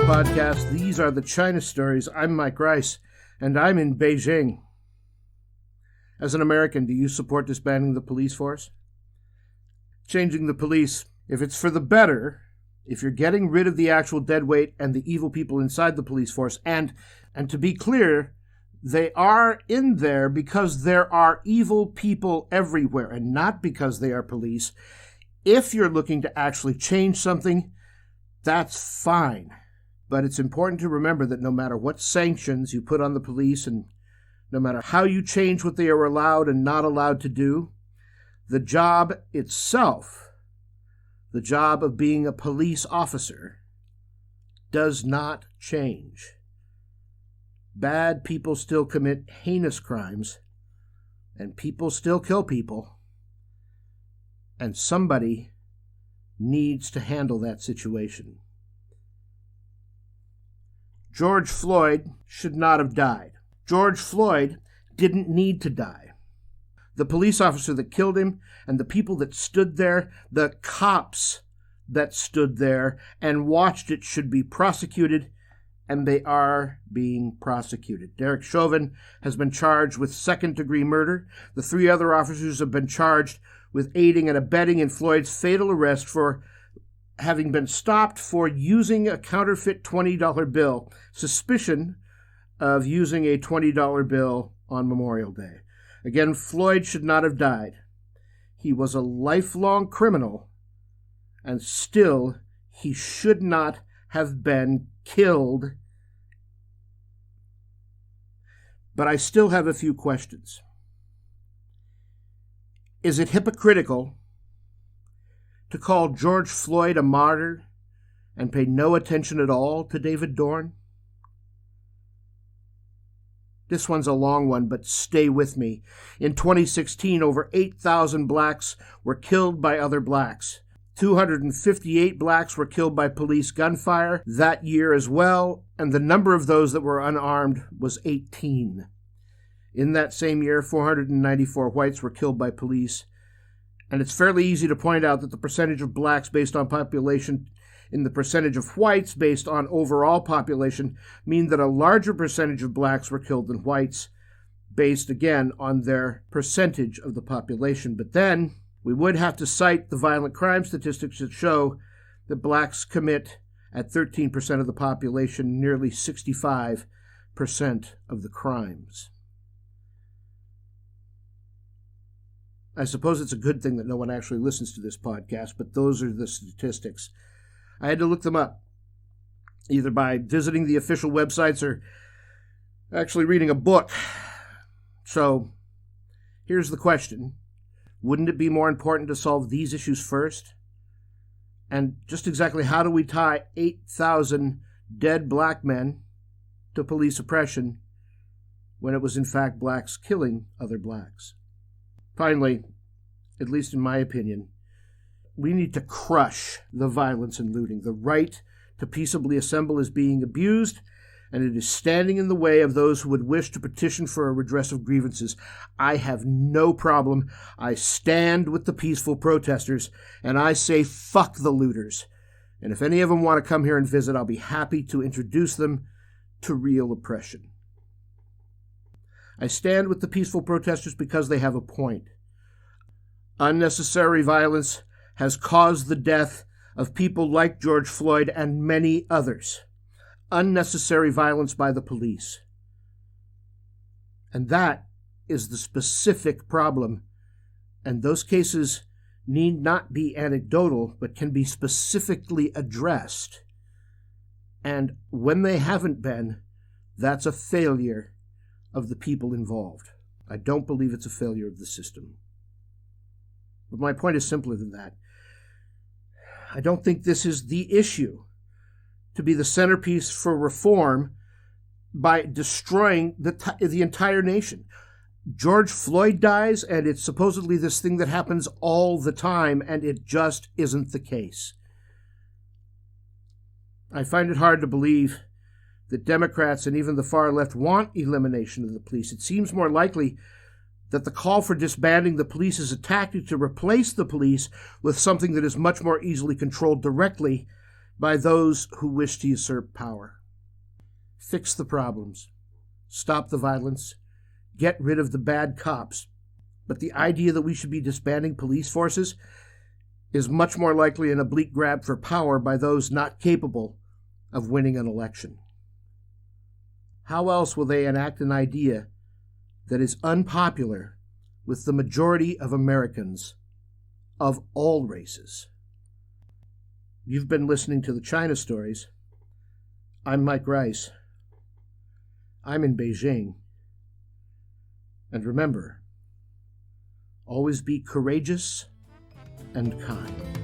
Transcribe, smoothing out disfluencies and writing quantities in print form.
podcast. These are the China stories. I'm Mike Rice, and I'm in Beijing. As an American, do you support disbanding the police force? Changing the police, if it's for the better, if you're getting rid of the actual deadweight and the evil people inside the police force, and to be clear, they are in there because there are evil people everywhere, and not because they are police. If you're looking to actually change something, that's fine. But it's important to remember that no matter what sanctions you put on the police and no matter how you change what they are allowed and not allowed to do, the job itself, the job of being a police officer, does not change. Bad people still commit heinous crimes, and people still kill people, and somebody needs to handle that situation. George Floyd should not have died. George Floyd didn't need to die. The police officer that killed him and the people that stood there, the cops that stood there and watched it should be prosecuted, and they are being prosecuted. Derek Chauvin has been charged with second-degree murder. The three other officers have been charged with aiding and abetting in Floyd's fatal arrest for having been stopped for using a counterfeit $20 bill, suspicion of using a $20 bill on Memorial Day. Again, Floyd should not have died. He was a lifelong criminal, and still he should not have been killed. But I still have a few questions. Is it hypocritical to call George Floyd a martyr and pay no attention at all to David Dorn? This one's a long one, but stay with me. In 2016, over 8,000 blacks were killed by other blacks. 258 blacks were killed by police gunfire that year as well, and the number of those that were unarmed was 18. In that same year, 494 whites were killed by police. And it's fairly easy to point out that the percentage of blacks based on population and the percentage of whites based on overall population mean that a larger percentage of blacks were killed than whites, based again on their percentage of the population. But then we would have to cite the violent crime statistics that show that blacks commit at 13% of the population nearly 65% of the crimes. I suppose it's a good thing that no one actually listens to this podcast, but those are the statistics. I had to look them up, either by visiting the official websites or actually reading a book. So, here's the question. Wouldn't it be more important to solve these issues first? And just exactly how do we tie 8,000 dead black men to police oppression when it was in fact blacks killing other blacks? Finally, at least in my opinion, we need to crush the violence and looting. The right to peaceably assemble is being abused, and it is standing in the way of those who would wish to petition for a redress of grievances. I have no problem. I stand with the peaceful protesters, and I say fuck the looters. And if any of them want to come here and visit, I'll be happy to introduce them to real oppression. I stand with the peaceful protesters because they have a point. Unnecessary violence has caused the death of people like George Floyd and many others. Unnecessary violence by the police. And that is the specific problem. And those cases need not be anecdotal, but can be specifically addressed. And when they haven't been, that's a failure of the people involved. I don't believe it's a failure of the system. But my point is simpler than that. I don't think this is the issue to be the centerpiece for reform by destroying the entire nation. George Floyd dies, and it's supposedly this thing that happens all the time, and it just isn't the case. I find it hard to believe that Democrats and even the far left want elimination of the police. It seems more likely that the call for disbanding the police is a tactic to replace the police with something that is much more easily controlled directly by those who wish to usurp power. Fix the problems. Stop the violence. Get rid of the bad cops. But the idea that we should be disbanding police forces is much more likely an oblique grab for power by those not capable of winning an election. How else will they enact an idea that is unpopular with the majority of Americans of all races? You've been listening to the China Stories. I'm Mike Rice. I'm in Beijing. And remember, always be courageous and kind.